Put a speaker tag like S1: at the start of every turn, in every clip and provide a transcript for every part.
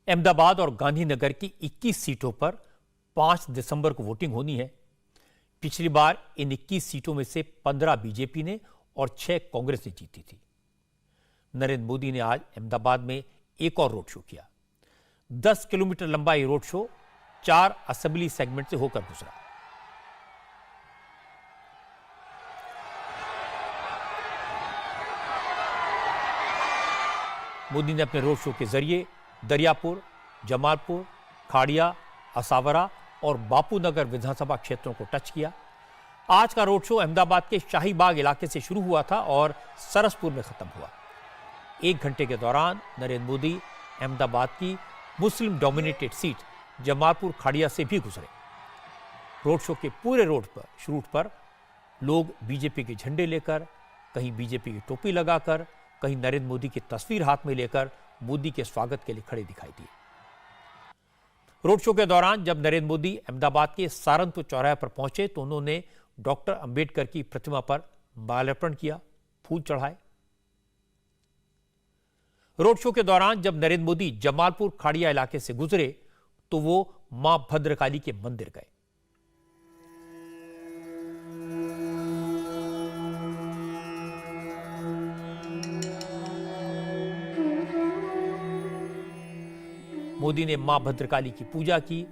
S1: अहमदाबाद और गांधीनगर की 21 सीटों पर 5 दिसंबर को वोटिंग होनी है। पिछली बार इन 21 सीटों में से 15 बीजेपी ने और 6 कांग्रेस ने जीती थी। नरेंद्र मोदी ने आज अहमदाबाद में एक और रोड शो किया। 10 किलोमीटर लंबा ये रोड शो 4 असेंबली सेगमेंट से होकर गुजरा। मोदी ने अपने रोड शो के जरिए दरियापुर, जमालपुर, खाड़िया, असावरा और बापूनगर विधानसभा क्षेत्रों को टच किया। आज का रोड शो अहमदाबाद के शाही बाग इलाके से शुरू हुआ था और सरसपुर में खत्म हुआ। 1 घंटे के दौरान नरेंद्र मोदी अहमदाबाद की Muslim dominated seat Jamalpur Khadia से भी गुजरे। रोड शो के पूरे रूट पर लोग बीजेपी के झंडे लेकर, कहीं बीजेपी की टोपी लगाकर, कहीं नरेंद्र मोदी की तस्वीर हाथ में लेकर मोदी के स्वागत के लिए खड़े दिखाई दिए। रोड शो के दौरान जब नरेंद्र मोदी अहमदाबाद के सहारनपुर चौराहे पर पहुंचे तो उन्होंने डॉक्टर अंबेडकर की प्रतिमा पर माल्यार्पण किया, फूल चढ़ाए। रोड शो के दौरान जब नरेंद्र मोदी जमालपुर खाड़िया इलाके से गुजरे तो वो मां भद्रकाली के मंदिर गए। मोदी ने मां भद्रकाली की पूजा की।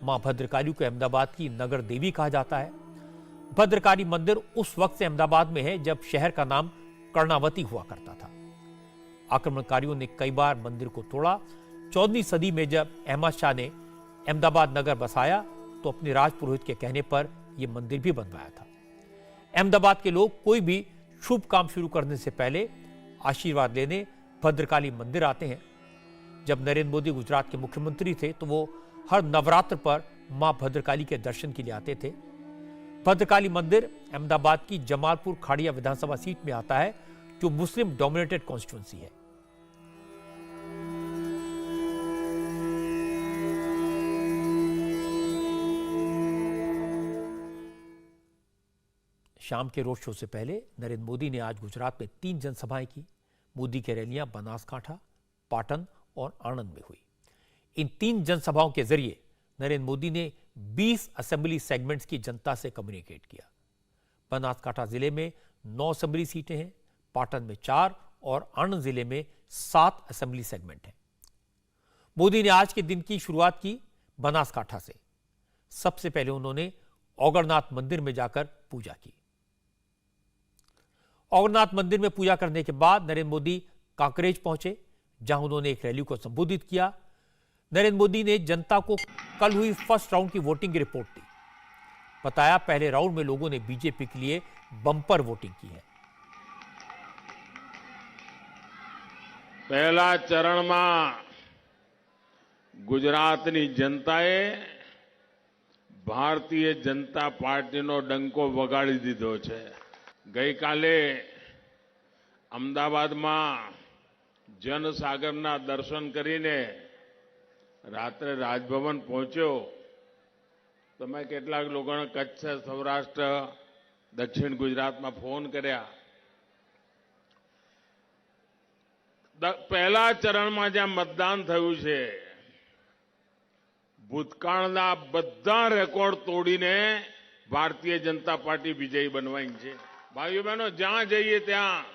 S1: मां भद्रकाली को अहमदाबाद की नगर देवी कहा जाता है। भद्रकाली मंदिर उस वक्त से अहमदाबाद में है जब शहर का नाम कर्णावती हुआ करता था। आक्रमणकारियों ने कई बार मंदिर को तोड़ा। 14वीं सदी में जब अहमद शाह ने अहमदाबाद नगर बसाया तो अपने राजपुरोहित के कहने पर यह मंदिर भी बनवाया था। अहमदाबाद के लोग कोई भी शुभ काम शुरू करने से पहले आशीर्वाद लेने भद्रकाली मंदिर आते हैं। जब नरेंद्र मोदी गुजरात के मुख्यमंत्री थे तो वो हर नवरात्र पर मां भद्रकाली के दर्शन के लिए आते थे। भद्रकाली मंदिर अहमदाबाद की जमालपुर खाड़िया विधानसभा सीट में आता है जो मुस्लिम डोमिनेटेड कॉन्स्टिट्यूंसी है। शाम के रोड शो से पहले नरेंद्र मोदी ने आज गुजरात में 3 जनसभाएं की। मोदी की रैलियां बनासकांठा, पाटन और आणंद में हुई। इन 3 जनसभाओं के जरिए नरेंद्र मोदी ने 20 असेंबली सेगमेंट्स की जनता से कम्युनिकेट किया। बनासकांठा जिले में 9 असेंबली सीटें हैं, पाटन में 4 और आणंद जिले में 7 असेंबली सेगमेंट हैं। मोदी ने आज के दिन की शुरुआत की बनासकांठा से। सबसे पहले उन्होंने औगरनाथ मंदिर में जाकर पूजा की। औगरनाथ मंदिर में पूजा करने के बाद नरेंद्र मोदी कांकरेज पहुंचे जहां उन्होंने एक रैली को संबोधित किया। नरेंद्र मोदी ने जनता को कल हुई फर्स्ट राउंड की वोटिंग की रिपोर्ट दी। बताया पहले राउंड में लोगों ने बीजेपी के लिए बंपर वोटिंग की है।
S2: पहला चरण में गुजरातनी जनताए भारतीय जनता पार्टीनो डंको वगाड़ी दीधो छे। गई काले अहमदाबाद में जनसागरना दर्शन करीने रात्रे राजभवन पहुंच्यो तो मैं કેટલાક લોકોને કચ્છ, સૌરાષ્ટ્ર, દક્ષિણ ગુજરાતમાં ફોન કર્યા। પહેલા ચરણમાં જ્યાં મતદાન થયું છે ભૂતકાળના બધા રેકોર્ડ તોડીને ભારતીય જનતા પાર્ટી વિજયી બનવાઈ છે। ભાઈઓ બહેનો, જ્યાં જઈએ ત્યાં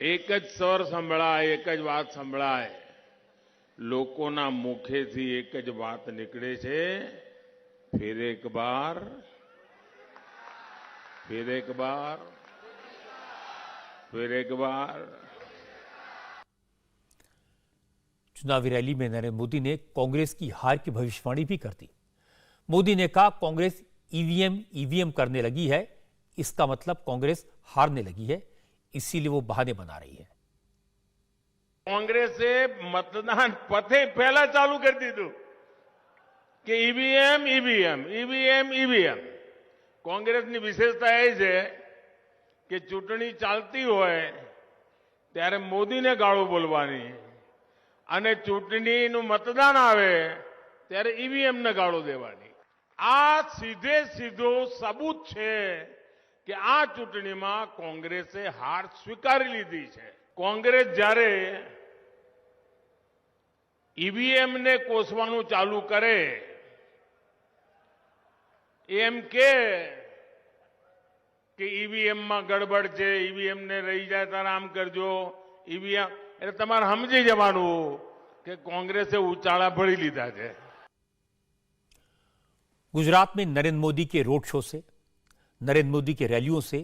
S2: एक ज स्वर संभळाय, एक ज बात संभळाय। लोकोना मुखेथी एक ज बात निकळे छे, फिर एक बार, फिर एक बार, फिर एक बार।
S1: चुनावी रैली में नरेंद्र मोदी ने कांग्रेस की हार की भविष्यवाणी भी कर दी। मोदी ने कहा कांग्रेस ईवीएम करने लगी है, इसका मतलब कांग्रेस हारने लगी है, इसीलिए वो बहाने बना रही है।
S2: कांग्रेस से मतदान पथे पहला चालू कर दीधु कि EVM EVM EVM EVM. Congress की विशेषता ए छे कि चूंटणी चालती होय त्यारे मोदी ने गाळो बोलवानी अने चूंटणीनुं मतदान आवे त्यारे ईवीएम ने गाळो देवानी। आ सीधे सीधो सबूत छे कि आ चूंटणी में कांग्रेसे हार स्वीकारी लीधी है। कांग्रेस जયારે ईवीएम ने कोसવાનું ચાલુ કરે એમ કે ईवीएम માં ગડબડ છે, ईवीएम ને રહી જાય તાર આમ કરજો, ईवीएम એટલે તમારે સમજી જવાનું કે કોંગ્રેસે ઉચાળા ભરી લીધા છે।
S1: गुजरात में नरेंद्र मोदी के रोड शो से, नरेंद्र मोदी की रैलियों से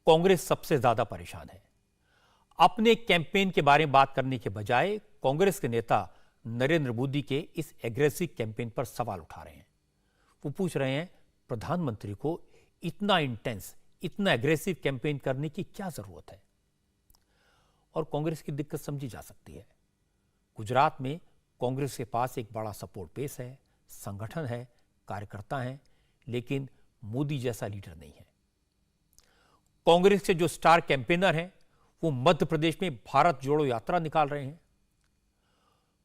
S1: कांग्रेस सबसे ज्यादा परेशान है। अपने कैंपेन के बारे में बात करने के बजाय कांग्रेस के नेता नरेंद्र मोदी के इस एग्रेसिव कैंपेन पर सवाल उठा रहे हैं। वो पूछ रहे हैं प्रधानमंत्री को इतना इंटेंस, इतना एग्रेसिव कैंपेन करने की क्या जरूरत है। और कांग्रेस की दिक्कत समझी जा सकती है। गुजरात में कांग्रेस के पास एक बड़ा सपोर्ट बेस है, संगठन है, कार्यकर्ता हैं, लेकिन मोदी जैसा लीडर नहीं है। कांग्रेस के जो स्टार कैंपेनर हैं वो मध्य प्रदेश में भारत जोड़ो यात्रा निकाल रहे हैं।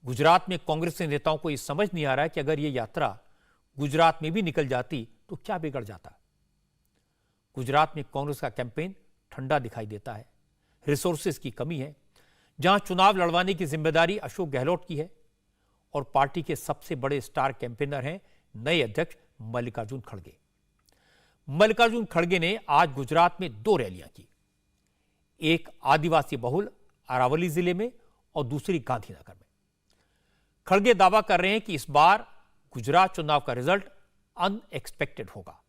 S1: गुजरात में कांग्रेस के नेताओं को यह समझ नहीं आ रहा है कि अगर यह यात्रा गुजरात में भी निकल जाती तो क्या बिगड़ जाता। गुजरात में कांग्रेस का कैंपेन ठंडा दिखाई देता है, रिसोर्सेज की कमी है। जहां चुनाव लड़वाने की जिम्मेदारी अशोक गहलोत की है और पार्टी के सबसे बड़े स्टार कैंपेनर हैं नए अध्यक्ष मल्लिकार्जुन खड़गे। मल्लिकार्जुन खड़गे ने आज गुजरात में 2 रैलियां की, एक आदिवासी बहुल अरावली जिले में और दूसरी गांधीनगर में। खड़गे दावा कर रहे हैं कि इस बार गुजरात चुनाव का रिजल्ट अनएक्सपेक्टेड होगा।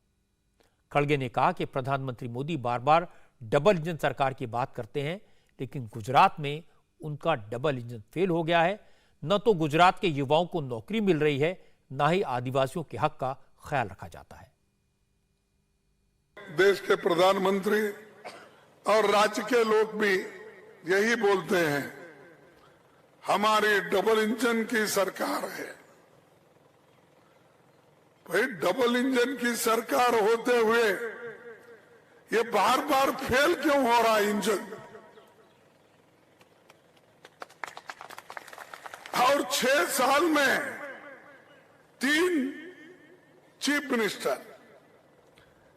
S1: खड़गे ने कहा कि प्रधानमंत्री मोदी बार बार डबल इंजन सरकार की बात करते हैं, लेकिन गुजरात में उनका डबल इंजन फेल हो गया है। न तो गुजरात के युवाओं को नौकरी मिल रही है, न ही आदिवासियों के हक का ख्याल रखा जाता है।
S3: देश के प्रधानमंत्री और राज्य के लोग भी यही बोलते हैं, हमारी डबल इंजन की सरकार है। भाई डबल इंजन की सरकार होते हुए ये बार बार फेल क्यों हो रहा है इंजन? और 6 साल में 3 चीफ मिनिस्टर,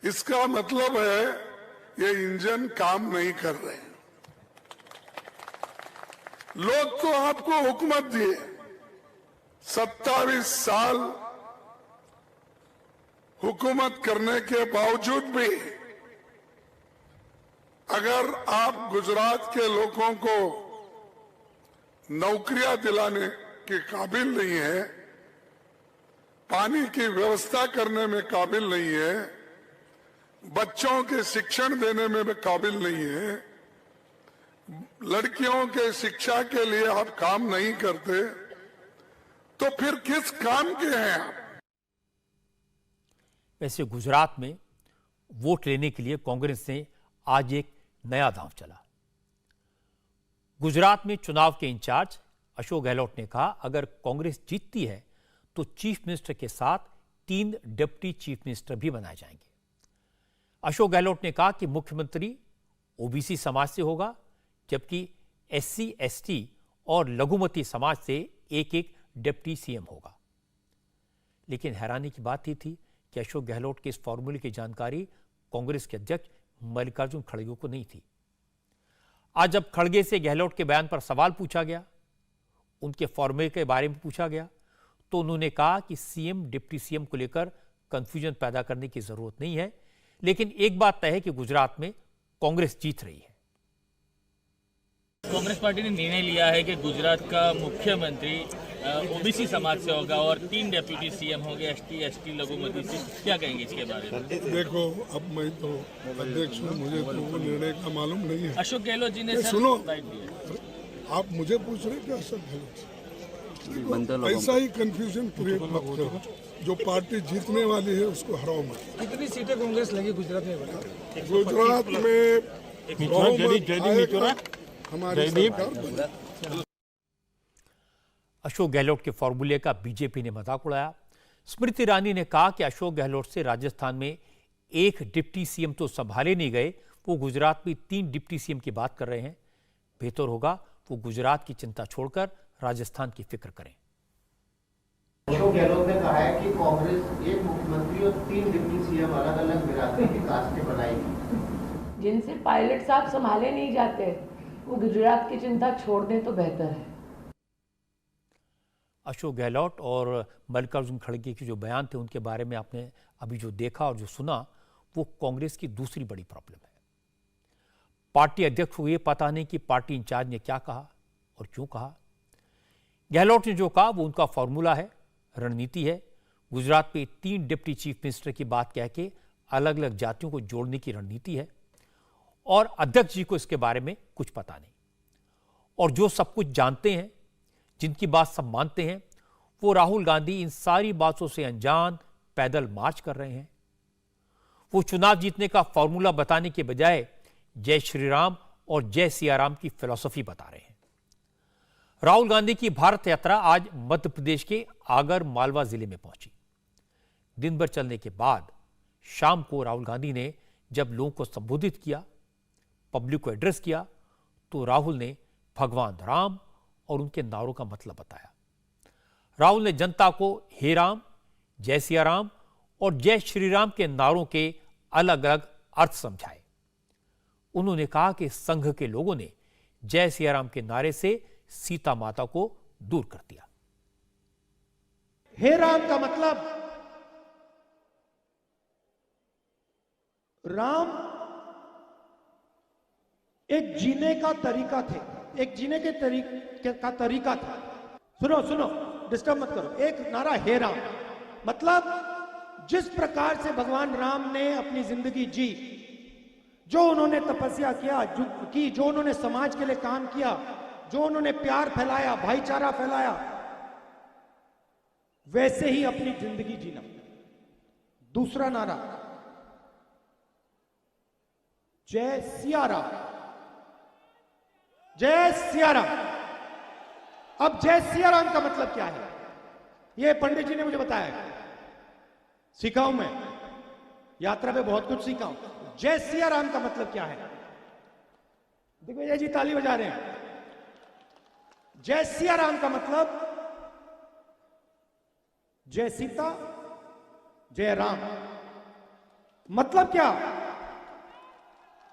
S3: इसका मतलब है ये इंजन काम नहीं कर रहे हैं। लोग तो आपको हुकूमत दिए, 27 साल हुकूमत करने के बावजूद भी अगर आप गुजरात के लोगों को नौकरियां दिलाने के काबिल नहीं है, पानी की व्यवस्था करने में काबिल नहीं है, बच्चों के शिक्षण देने में भी काबिल नहीं है, लड़कियों के शिक्षा के लिए आप काम नहीं करते, तो फिर किस काम के हैं आप?
S1: वैसे गुजरात में वोट लेने के लिए कांग्रेस ने आज एक नया दांव चला। गुजरात में चुनाव के इंचार्ज अशोक गहलोत ने कहा, अगर कांग्रेस जीतती है तो चीफ मिनिस्टर के साथ 3 डिप्टी चीफ मिनिस्टर भी बनाए जाएंगे। अशोक गहलोत ने कहा कि मुख्यमंत्री ओबीसी समाज से होगा, जबकि एससी, एसटी और लघुमती समाज से एक डिप्टी सीएम होगा। लेकिन हैरानी की बात यह थी कि अशोक गहलोत के इस फॉर्मूले की जानकारी कांग्रेस के अध्यक्ष मल्लिकार्जुन खड़गे को नहीं थी। आज जब खड़गे से गहलोत के बयान पर सवाल पूछा गया, उनके फॉर्मूले के बारे में पूछा गया, तो उन्होंने कहा कि सीएम डिप्टी सीएम को लेकर कंफ्यूजन पैदा करने की जरूरत नहीं है, लेकिन एक बात तय है कि गुजरात में कांग्रेस जीत रही है।
S4: कांग्रेस पार्टी ने निर्णय लिया है कि गुजरात का मुख्यमंत्री ओबीसी समाज से होगा और 3 डेप्यूटी सीएम होंगे एसटी, एसटी, लघुमती से। क्या कहेंगे इसके बारे में?
S3: देखो, अब मैं तो अध्यक्ष हूँ, मुझे तो वो निर्णय का मालूम नहीं है।
S4: अशोक गहलोत जी ने
S3: सुनो, आप मुझे पूछ रहे क्या अशोक गहलोत? ऐसा ही कंफ्यूजन क्रिएट मत करो। जो पार्टी जीतने वाली है उसको हराओ मत।
S5: कितनी सीटें कांग्रेस लगी गुजरात में?
S3: गुजरात में हमारी सरकार।
S1: अशोक गहलोत के फॉर्मूले का बीजेपी ने मजाक उड़ाया। स्मृति ईरानी ने कहा कि अशोक गहलोत से राजस्थान में 1 डिप्टी सीएम तो संभाले नहीं गए, वो गुजरात में 3 डिप्टी सीएम की बात कर रहे हैं। बेहतर होगा वो गुजरात की चिंता छोड़कर राजस्थान की फिक्र करें।
S6: अशोक गहलोत ने कहा है कि कांग्रेस 1 मुख्यमंत्री और 3 डिप्टी सीएम अलग अलग बिरादरी की कास्टें बनाएगी।
S7: जिनसे पायलट साहब संभाले नहीं जाते, वो गुजरात की चिंता छोड़ दें तो बेहतर है।
S1: अशोक गहलोत और मल्लिकार्जुन खड़गे के जो बयान थे उनके बारे में आपने अभी जो देखा और जो सुना, वो कांग्रेस की दूसरी बड़ी प्रॉब्लम है। पार्टी अध्यक्ष को ये पता नहीं कि पार्टी इंचार्ज ने क्या कहा और क्यों कहा। गहलोत ने जो कहा वो उनका फॉर्मूला है, रणनीति है। गुजरात में 3 डिप्टी चीफ मिनिस्टर की बात कह के अलग अलग जातियों को जोड़ने की रणनीति है, और अध्यक्ष जी को इसके बारे में कुछ पता नहीं। और जो सब कुछ जानते हैं, जिनकी बात सब मानते हैं, वो राहुल गांधी इन सारी बातों से अनजान पैदल मार्च कर रहे हैं। वो चुनाव जीतने का फॉर्मूला बताने के बजाय जय श्री राम और जय सिया राम की फिलॉसफी बता रहे हैं। राहुल गांधी की भारत यात्रा आज मध्य प्रदेश के आगर मालवा जिले में पहुंची। दिन भर चलने के बाद शाम को राहुल गांधी ने जब लोगों को संबोधित किया, पब्लिक को एड्रेस किया, तो राहुल ने भगवान राम और उनके नारों का मतलब बताया। राहुल ने जनता को हे राम, जय सिया राम और जय श्री राम के नारों के अलग अलग अर्थ समझाए। उन्होंने कहा कि संघ के लोगों ने जय सिया राम के नारे से सीता माता को दूर कर दिया।
S8: हे राम का मतलब राम एक जीने का तरीका थे, एक जीने के तरीका था। सुनो सुनो, डिस्टर्ब मत करो। एक नारा हे राम मतलब जिस प्रकार से भगवान राम ने अपनी जिंदगी जी, जो उन्होंने तपस्या किया, जो उन्होंने समाज के लिए काम किया, जो उन्होंने प्यार फैलाया, भाईचारा फैलाया, वैसे ही अपनी जिंदगी जीना। दूसरा नारा जय सिया राम, जय सिया राम। अब जय सिया राम का मतलब क्या है, ये पंडित जी ने मुझे बताया, सीखा हूं मैं, यात्रा पे बहुत कुछ सीखा हूं। जय सिया राम का मतलब क्या है? दिग्विजय जी ताली बजा रहे हैं। जय सिया राम का मतलब जय सीता, जय राम। मतलब क्या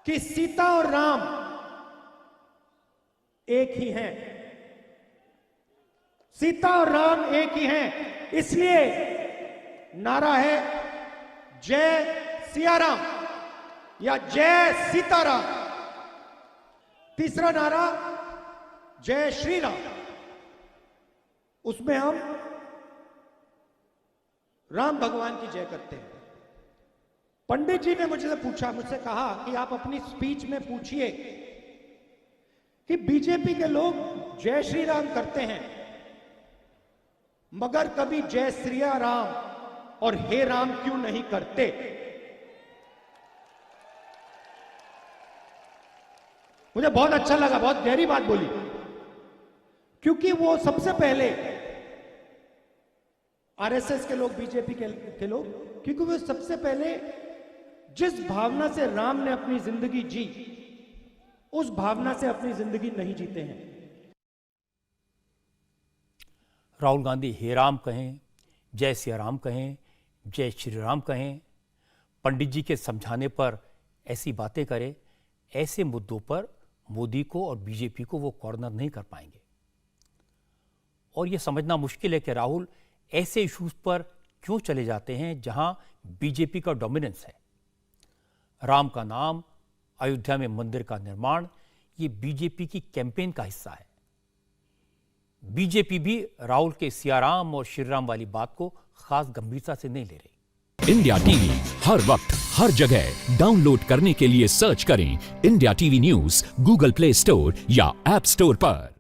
S8: कि सीता और राम एक ही हैं, सीता और राम एक ही हैं। इसलिए नारा है जय सिया राम या जय सीताराम। तीसरा नारा जय श्री राम, उसमें हम राम भगवान की जय करते हैं। पंडित जी ने मुझसे कहा कि आप अपनी स्पीच में पूछिए कि बीजेपी के लोग जय श्री राम करते हैं मगर कभी जय श्रिया राम और हे राम क्यों नहीं करते? मुझे बहुत अच्छा लगा, बहुत गहरी बात बोली, क्योंकि वो सबसे पहले आरएसएस के लोग, बीजेपी के लोग, क्योंकि वो सबसे पहले जिस भावना से राम ने अपनी जिंदगी जी, उस भावना से अपनी जिंदगी नहीं जीते हैं।
S1: राहुल गांधी हे राम कहें, जय सिया राम कहें, जय श्री राम कहें, पंडित जी के समझाने पर ऐसी बातें करें, ऐसे मुद्दों पर मोदी को और बीजेपी को वो कॉर्नर नहीं कर पाएंगे। और ये समझना मुश्किल है कि राहुल ऐसे इश्यूज पर क्यों चले जाते हैं जहां बीजेपी का डोमिनेंस है। राम का नाम, अयोध्या में मंदिर का निर्माण, ये बीजेपी की कैंपेन का हिस्सा है। बीजेपी भी राहुल के सियाराम और श्रीराम वाली बात को खास गंभीरता से नहीं ले रही।
S9: इंडिया टीवी हर वक्त हर जगह डाउनलोड करने के लिए सर्च करें India TV news Google play store या ऐप स्टोर पर।